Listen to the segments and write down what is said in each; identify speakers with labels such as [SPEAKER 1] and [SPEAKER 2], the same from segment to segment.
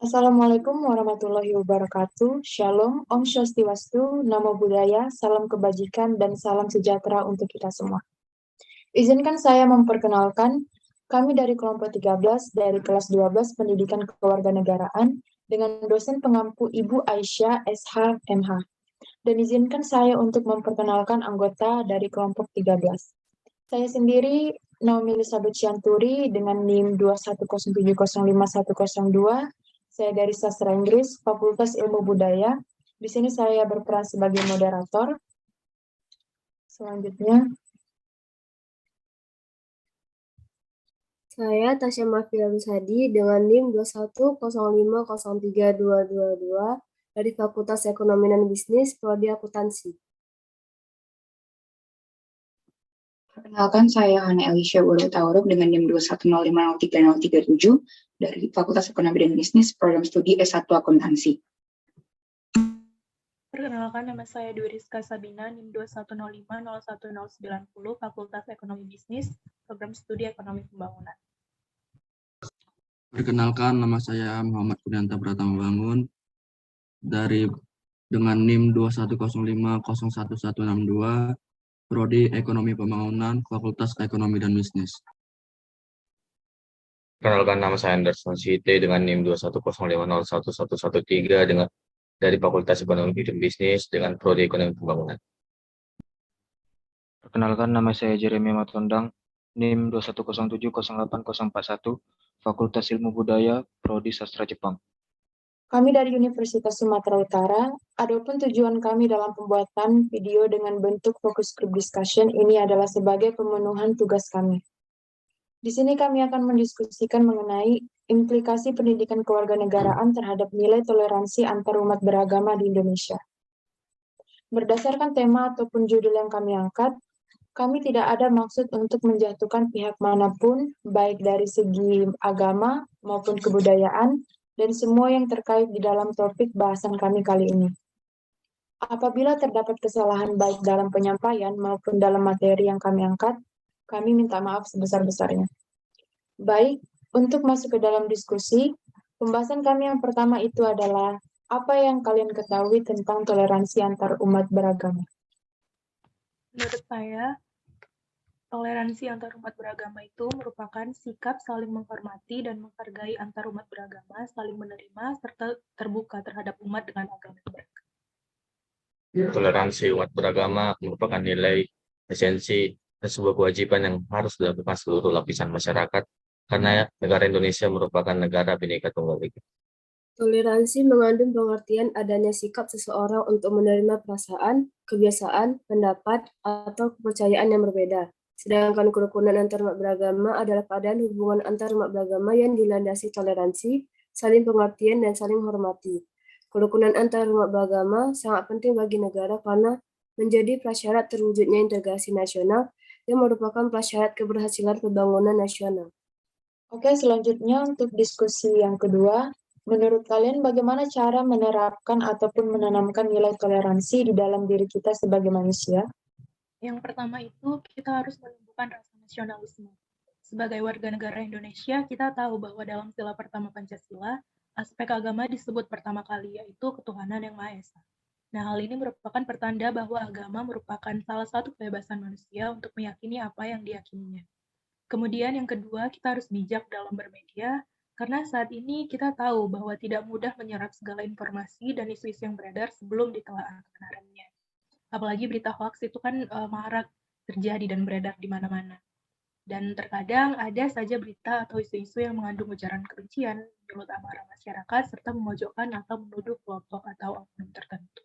[SPEAKER 1] Assalamualaikum warahmatullahi wabarakatuh. Shalom, Om Swastiwastu, Namo Buddhaya, salam kebajikan, dan salam sejahtera untuk kita semua. Izinkan saya memperkenalkan kami dari kelompok 13 dari kelas 12 Pendidikan Kewarganegaraan dengan dosen pengampu Ibu Aisyah SH MH. Dan izinkan saya untuk memperkenalkan anggota dari kelompok 13. Saya sendiri Naomi Elizabeth Syanturi dengan NIM 210705102. Saya dari Sastra Inggris, Fakultas Ilmu Budaya. Di sini saya berperan sebagai moderator. Selanjutnya,
[SPEAKER 2] saya Tasya Mafia Lusadi dengan NIM 210503222 dari Fakultas Ekonomi dan Bisnis, Prodi Akuntansi.
[SPEAKER 3] Perkenalkan, saya Hana Elisha Tauruk dengan NIM 210503037 dari Fakultas Ekonomi dan Bisnis, Program Studi S1 Akuntansi.
[SPEAKER 4] Perkenalkan, nama saya Dwi Rizka Sabina, NIM 215011090, Fakultas Ekonomi Bisnis, Program Studi Ekonomi Pembangunan.
[SPEAKER 5] Perkenalkan, nama saya Muhammad Kurnianta Pratama Bangun dengan NIM 210501162, Prodi Ekonomi Pembangunan, Fakultas Ekonomi dan Bisnis.
[SPEAKER 6] Perkenalkan, nama saya Anderson Site dengan NIM 210501113 dari Fakultas Ekonomi dan Bisnis dengan Prodi Ekonomi Pembangunan.
[SPEAKER 7] Perkenalkan, nama saya Jeremy Matondang, NIM 210708041, Fakultas Ilmu Budaya, Prodi Sastra Jepang.
[SPEAKER 1] kami dari Universitas Sumatera Utara, adapun tujuan kami dalam pembuatan video dengan bentuk focus group discussion ini adalah sebagai pemenuhan tugas kami. Di sini kami akan mendiskusikan mengenai implikasi pendidikan kewarganegaraan terhadap nilai toleransi antarumat beragama di Indonesia. Berdasarkan tema ataupun judul yang kami angkat, kami tidak ada maksud untuk menjatuhkan pihak manapun, baik dari segi agama maupun kebudayaan, dan semua yang terkait di dalam topik bahasan kami kali ini. Apabila terdapat kesalahan baik dalam penyampaian maupun dalam materi yang kami angkat, kami minta maaf sebesar-besarnya. Baik, untuk masuk ke dalam diskusi, pembahasan kami yang pertama itu adalah apa yang kalian ketahui tentang toleransi antar umat beragama.
[SPEAKER 4] Menurut saya, toleransi antar umat beragama itu merupakan sikap saling menghormati dan menghargai antar umat beragama, saling menerima, serta terbuka terhadap umat dengan agama yang berbeda.
[SPEAKER 6] Toleransi umat beragama merupakan nilai, esensi, dan sebuah kewajiban yang harus dilakukan seluruh lapisan masyarakat karena negara Indonesia merupakan negara Bhinneka Tunggal Ika.
[SPEAKER 2] Toleransi mengandung pengertian adanya sikap seseorang untuk menerima perasaan, kebiasaan, pendapat, atau kepercayaan yang berbeda. Sedangkan kerukunan antarumat beragama adalah keadaan hubungan antarumat beragama yang dilandasi toleransi, saling pengertian, dan saling hormati. Kerukunan antarumat beragama sangat penting bagi negara karena menjadi prasyarat terwujudnya integrasi nasional yang merupakan prasyarat keberhasilan pembangunan nasional.
[SPEAKER 1] Oke, selanjutnya untuk diskusi yang kedua, menurut kalian bagaimana cara menerapkan ataupun menanamkan nilai toleransi di dalam diri kita sebagai manusia?
[SPEAKER 4] Yang pertama itu, kita harus menumbuhkan rasa nasionalisme. Sebagai warga negara Indonesia, kita tahu bahwa dalam sila pertama Pancasila, aspek agama disebut pertama kali, yaitu ketuhanan yang Maha Esa. Nah, hal ini merupakan pertanda bahwa agama merupakan salah satu kebebasan manusia untuk meyakini apa yang diyakininya. Kemudian yang kedua, kita harus bijak dalam bermedia, karena saat ini kita tahu bahwa tidak mudah menyerap segala informasi dan isu-isu yang beredar sebelum ditelaah kebenarannya. Apalagi berita hoax itu kan marak terjadi dan beredar di mana-mana. Dan terkadang ada saja berita atau isu-isu yang mengandung ujaran kebencian, menyulut amarah masyarakat, serta memojokkan atau menuduh kelompok atau oknum tertentu.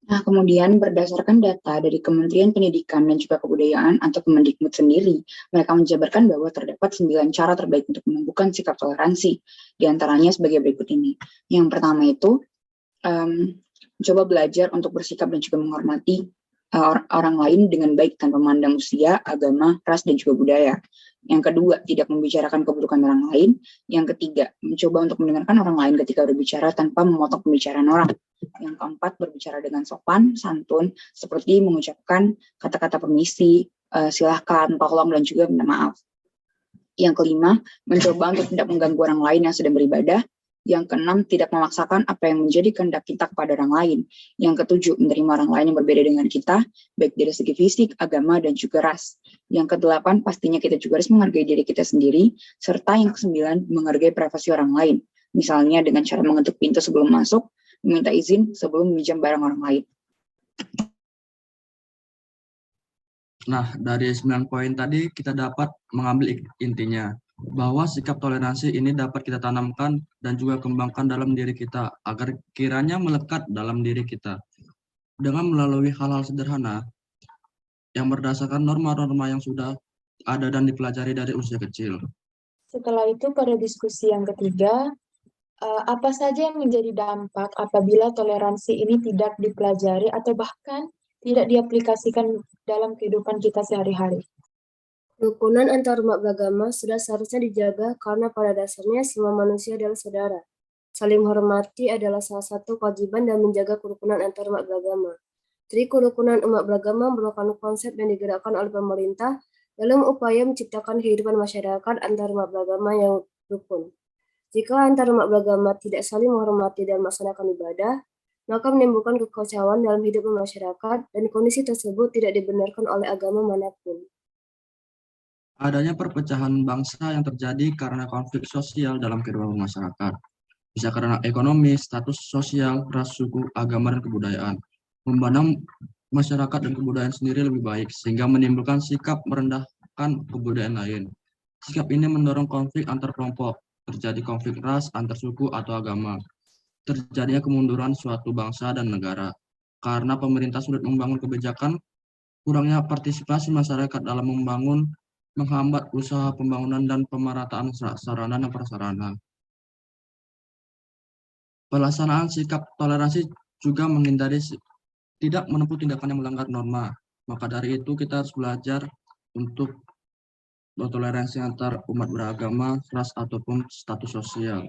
[SPEAKER 3] Nah, kemudian berdasarkan data dari Kementerian Pendidikan dan juga Kebudayaan atau Kemendikbud sendiri, mereka menjabarkan bahwa terdapat 9 cara terbaik untuk menumbuhkan sikap toleransi, diantaranya sebagai berikut ini. Yang pertama itu, coba belajar untuk bersikap dan juga menghormati orang lain dengan baik tanpa memandang usia, agama, ras, dan juga budaya. Yang kedua, tidak membicarakan keburukan orang lain. Yang ketiga, mencoba untuk mendengarkan orang lain ketika berbicara tanpa memotong pembicaraan orang. Yang keempat, berbicara dengan sopan, santun, seperti mengucapkan kata-kata permisi, silahkan, tolong, dan juga minta maaf. Yang kelima, mencoba untuk tidak mengganggu orang lain yang sedang beribadah. Yang keenam, tidak memaksakan apa yang menjadi kehendak kita kepada orang lain. Yang ketujuh, menerima orang lain yang berbeda dengan kita, baik dari segi fisik, agama, dan juga ras. Yang kedelapan, pastinya kita juga harus menghargai diri kita sendiri, serta yang kesembilan, menghargai privasi orang lain. Misalnya dengan cara mengetuk pintu sebelum masuk, meminta izin sebelum meminjam barang orang lain.
[SPEAKER 5] Nah, dari 9 poin tadi kita dapat mengambil intinya bahwa sikap toleransi ini dapat kita tanamkan dan juga kembangkan dalam diri kita agar kiranya melekat dalam diri kita dengan melalui hal-hal sederhana yang berdasarkan norma-norma yang sudah ada dan dipelajari dari usia kecil.
[SPEAKER 1] Setelah itu pada diskusi yang ketiga, apa saja yang menjadi dampak apabila toleransi ini tidak dipelajari atau bahkan tidak diaplikasikan dalam kehidupan kita sehari-hari?
[SPEAKER 2] Kerukunan antar umat beragama sudah seharusnya dijaga karena pada dasarnya semua manusia adalah saudara. Saling menghormati adalah salah satu kewajiban dan menjaga kerukunan antar umat beragama. Jadi kerukunan umat beragama merupakan konsep yang digerakkan oleh pemerintah dalam upaya menciptakan kehidupan masyarakat antar umat beragama yang rukun. Jika antar umat beragama tidak saling menghormati dan melaksanakan ibadah, maka menimbulkan kekacauan dalam hidup masyarakat dan kondisi tersebut tidak dibenarkan oleh agama manapun.
[SPEAKER 5] Adanya perpecahan bangsa yang terjadi karena konflik sosial dalam kehidupan masyarakat. Bisa karena ekonomi, status sosial, ras, suku, agama, dan kebudayaan. Memandang masyarakat dan kebudayaan sendiri lebih baik, sehingga menimbulkan sikap merendahkan kebudayaan lain. Sikap ini mendorong konflik antar kelompok, terjadi konflik ras, antar suku, atau agama. Terjadinya kemunduran suatu bangsa dan negara. Karena pemerintah sulit membangun kebijakan, kurangnya partisipasi masyarakat dalam membangun menghambat usaha pembangunan dan pemerataan sarana dan prasarana. Pelaksanaan sikap toleransi juga menghindari tidak menempuh tindakan yang melanggar norma. Maka dari itu kita harus belajar untuk bertoleransi antar umat beragama, ras, ataupun status sosial.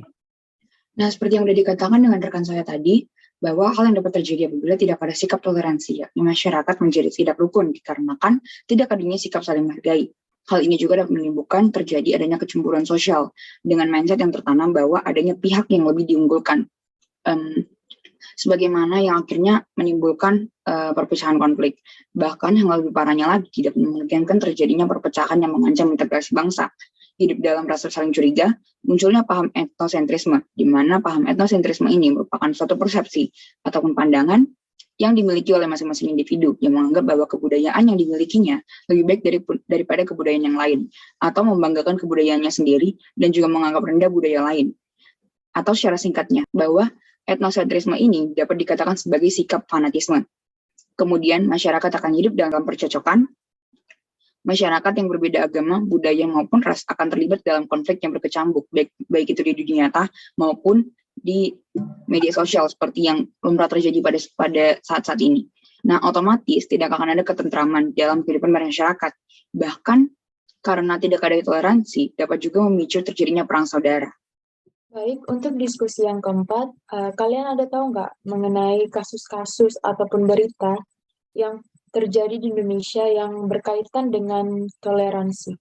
[SPEAKER 3] Nah, seperti yang sudah dikatakan dengan rekan saya tadi, bahwa hal yang dapat terjadi apabila tidak ada sikap toleransi, yakni masyarakat menjadi tidak rukun dikarenakan tidak adanya sikap saling menghargai. Hal ini juga dapat menimbulkan terjadi adanya kecemburuan sosial dengan mindset yang tertanam bahwa adanya pihak yang lebih diunggulkan. Sebagaimana yang akhirnya menimbulkan perpecahan konflik. Bahkan yang lebih parahnya lagi, tidak memungkinkan terjadinya perpecahan yang mengancam integrasi bangsa. Hidup dalam rasa saling curiga, munculnya paham etnosentrisme, di mana paham etnosentrisme ini merupakan suatu persepsi ataupun pandangan yang dimiliki oleh masing-masing individu yang menganggap bahwa kebudayaan yang dimilikinya lebih baik daripada kebudayaan yang lain, atau membanggakan kebudayaannya sendiri dan juga menganggap rendah budaya lain. Atau secara singkatnya, bahwa etnosentrisme ini dapat dikatakan sebagai sikap fanatisme. Kemudian masyarakat akan hidup dalam percocokan. Masyarakat yang berbeda agama, budaya maupun ras akan terlibat dalam konflik yang berkecambuk, baik itu di dunia nyata maupun di media sosial seperti yang lumrah terjadi pada saat-saat ini. Nah, otomatis tidak akan ada ketentraman dalam kehidupan masyarakat. Bahkan karena tidak ada toleransi, dapat juga memicu terjadinya perang saudara.
[SPEAKER 1] Baik, untuk diskusi yang keempat, kalian ada tahu nggak mengenai kasus-kasus ataupun berita yang terjadi di Indonesia yang berkaitan dengan toleransi?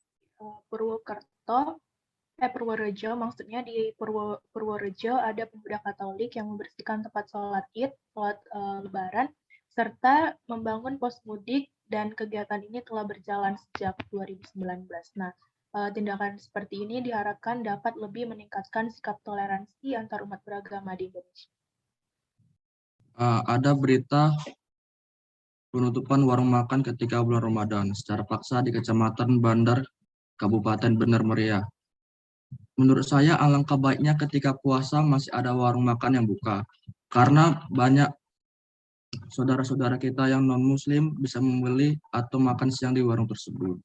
[SPEAKER 4] Purworejo, maksudnya di Purworejo ada pemuda Katolik yang membersihkan tempat sholat Id, sholat Lebaran, serta membangun pos mudik, dan kegiatan ini telah berjalan sejak 2019. Nah, tindakan seperti ini diharapkan dapat lebih meningkatkan sikap toleransi antar umat beragama di Indonesia.
[SPEAKER 5] Ada berita penutupan warung makan ketika bulan Ramadan secara paksa di Kecamatan Bandar, Kabupaten Bener Meriah. Menurut saya alangkah baiknya ketika puasa masih ada warung makan yang buka, karena banyak saudara-saudara kita yang non-muslim bisa membeli atau makan siang di warung tersebut.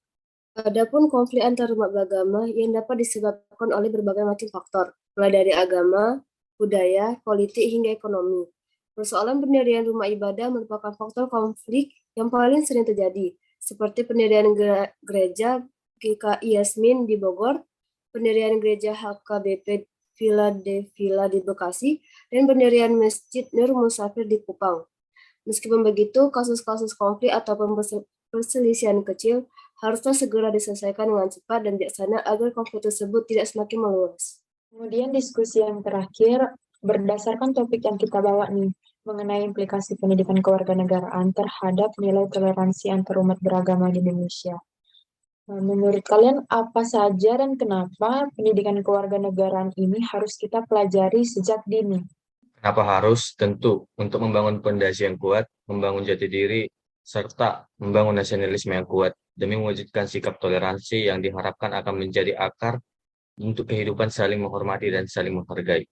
[SPEAKER 2] Adapun konflik antar umat beragama yang dapat disebabkan oleh berbagai macam faktor, mulai dari agama, budaya, politik, hingga ekonomi. Persoalan pendirian rumah ibadah merupakan faktor konflik yang paling sering terjadi, seperti pendirian gereja GKI Yasmin di Bogor, pendirian gereja HKBP Villa di Bekasi, dan pendirian Masjid Nur Musafir di Kupang. Meskipun begitu, kasus-kasus konflik ataupun perselisihan kecil harusnya segera diselesaikan dengan cepat dan bijaksana agar konflik tersebut tidak semakin meluas.
[SPEAKER 1] Kemudian diskusi yang terakhir, berdasarkan topik yang kita bawa nih, mengenai implikasi pendidikan kewarganegaraan terhadap nilai toleransi antarumat beragama di Indonesia. Menurut kalian apa saja dan kenapa pendidikan kewarganegaraan ini harus kita pelajari sejak dini?
[SPEAKER 6] Kenapa harus? Tentu untuk membangun fondasi yang kuat, membangun jati diri, serta membangun nasionalisme yang kuat demi mewujudkan sikap toleransi yang diharapkan akan menjadi akar untuk kehidupan saling menghormati dan saling menghargai.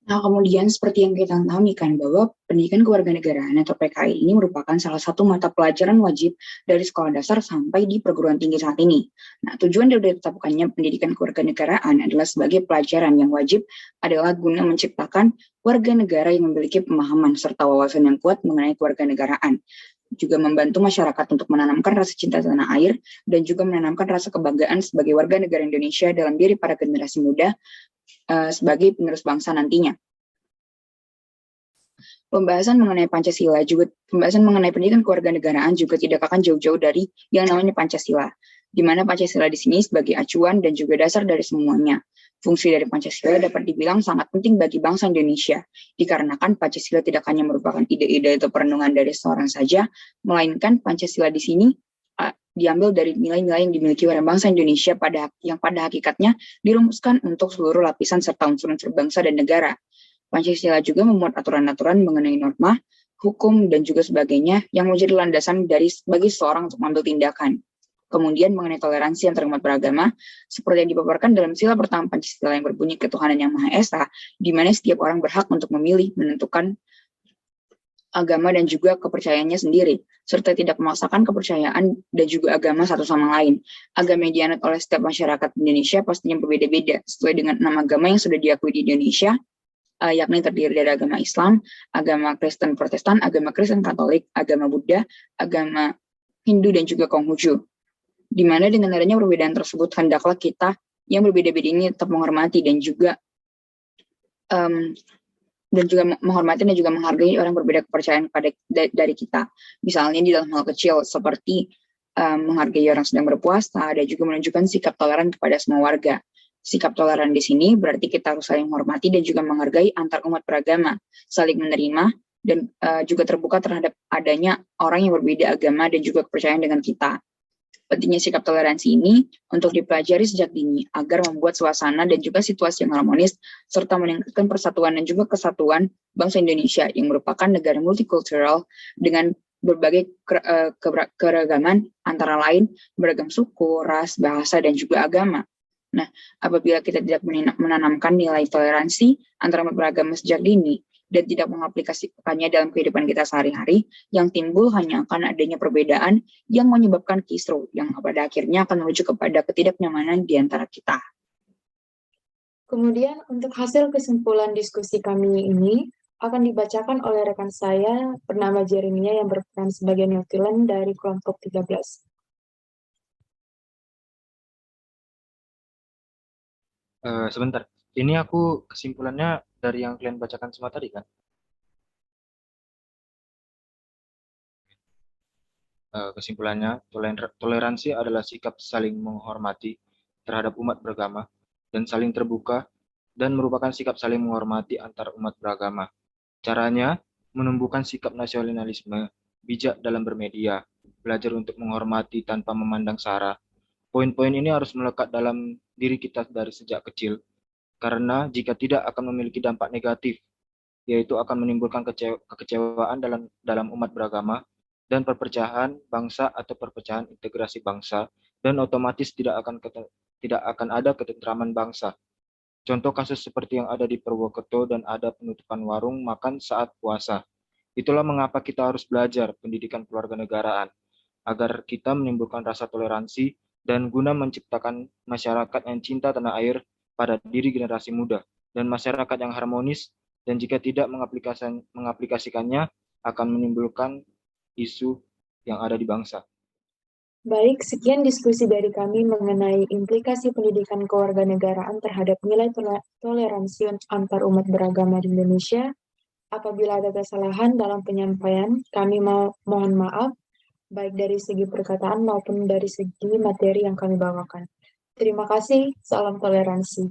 [SPEAKER 3] Nah, kemudian seperti yang kita ketahui kan bahwa pendidikan kewarganegaraan atau PKI ini merupakan salah satu mata pelajaran wajib dari sekolah dasar sampai di perguruan tinggi saat ini. Nah, tujuan dari ditetapkannya pendidikan kewarganegaraan adalah sebagai pelajaran yang wajib adalah guna menciptakan warga negara yang memiliki pemahaman serta wawasan yang kuat mengenai kewarganegaraan. Juga membantu masyarakat untuk menanamkan rasa cinta tanah air dan juga menanamkan rasa kebanggaan sebagai warga negara Indonesia dalam diri para generasi muda sebagai penerus bangsa nantinya. Pembahasan mengenai pendidikan kewarganegaraan juga tidak akan jauh-jauh dari yang namanya Pancasila, di mana Pancasila di sini sebagai acuan dan juga dasar dari semuanya. Fungsi dari Pancasila dapat dibilang sangat penting bagi bangsa Indonesia, dikarenakan Pancasila tidak hanya merupakan ide-ide atau perenungan dari seorang saja, melainkan Pancasila di sini diambil dari nilai-nilai yang dimiliki oleh bangsa Indonesia yang pada hakikatnya dirumuskan untuk seluruh lapisan serta unsur-unsur bangsa dan negara. Pancasila juga memuat aturan-aturan mengenai norma, hukum, dan juga sebagainya yang menjadi landasan bagi seseorang untuk mengambil tindakan. Kemudian mengenai toleransi antarumat beragama, seperti yang dipaparkan dalam sila pertama Pancasila yang berbunyi ketuhanan yang Maha Esa, di mana setiap orang berhak untuk memilih, menentukan agama dan juga kepercayaannya sendiri, serta tidak memaksakan kepercayaan dan juga agama satu sama lain. Agama yang dianut oleh setiap masyarakat Indonesia pastinya berbeda-beda, sesuai dengan 6 agama yang sudah diakui di Indonesia, yakni terdiri dari agama Islam, agama Kristen Protestan, agama Kristen Katolik, agama Buddha, agama Hindu, dan juga Konghucu. Di mana dengan adanya perbedaan tersebut, hendaklah kita yang berbeda-beda ini tetap menghormati dan juga menghormati dan juga menghargai orang berbeda kepercayaan dari kita. Misalnya di dalam hal kecil seperti menghargai orang sedang berpuasa dan juga menunjukkan sikap toleran kepada semua warga. Sikap toleran di sini berarti kita harus saling menghormati dan juga menghargai antar umat beragama, saling menerima dan juga terbuka terhadap adanya orang yang berbeda agama dan juga kepercayaan dengan kita. Pentingnya sikap toleransi ini untuk dipelajari sejak dini agar membuat suasana dan juga situasi yang harmonis serta meningkatkan persatuan dan juga kesatuan bangsa Indonesia yang merupakan negara multikultural dengan berbagai keragaman antara lain beragam suku, ras, bahasa, dan juga agama. Nah, apabila kita tidak menanamkan nilai toleransi antara beragama sejak dini dan tidak mengaplikasikannya dalam kehidupan kita sehari-hari, yang timbul hanya akan adanya perbedaan yang menyebabkan kisruh, yang pada akhirnya akan menuju kepada ketidaknyamanan di antara kita.
[SPEAKER 1] Kemudian untuk hasil kesimpulan diskusi kami ini akan dibacakan oleh rekan saya bernama Jeremia yang berperan sebagai Neofilen dari kelompok 13.
[SPEAKER 7] Sebentar, ini aku kesimpulannya dari yang kalian bacakan semua tadi kan? Kesimpulannya, toleransi adalah sikap saling menghormati terhadap umat beragama dan saling terbuka dan merupakan sikap saling menghormati antar umat beragama. Caranya, menumbuhkan sikap nasionalisme, bijak dalam bermedia, belajar untuk menghormati tanpa memandang sara. Poin-poin ini harus melekat dalam diri kita dari sejak kecil, karena jika tidak akan memiliki dampak negatif, yaitu akan menimbulkan kekecewaan dalam umat beragama dan perpecahan bangsa atau perpecahan integrasi bangsa, dan otomatis tidak akan ada ketentraman bangsa. Contoh kasus seperti yang ada di Purwokerto dan ada penutupan warung makan saat puasa. Itulah mengapa kita harus belajar pendidikan kewarganegaraan, agar kita menimbulkan rasa toleransi dan guna menciptakan masyarakat yang cinta tanah air pada diri generasi muda dan masyarakat yang harmonis, dan jika tidak mengaplikasikannya akan menimbulkan isu yang ada di bangsa.
[SPEAKER 1] Baik, sekian diskusi dari kami mengenai implikasi pendidikan kewarganegaraan terhadap nilai toleransi antar umat beragama di Indonesia. Apabila ada kesalahan dalam penyampaian, kami mohon maaf, baik dari segi perkataan maupun dari segi materi yang kami bawakan. Terima kasih, salam toleransi.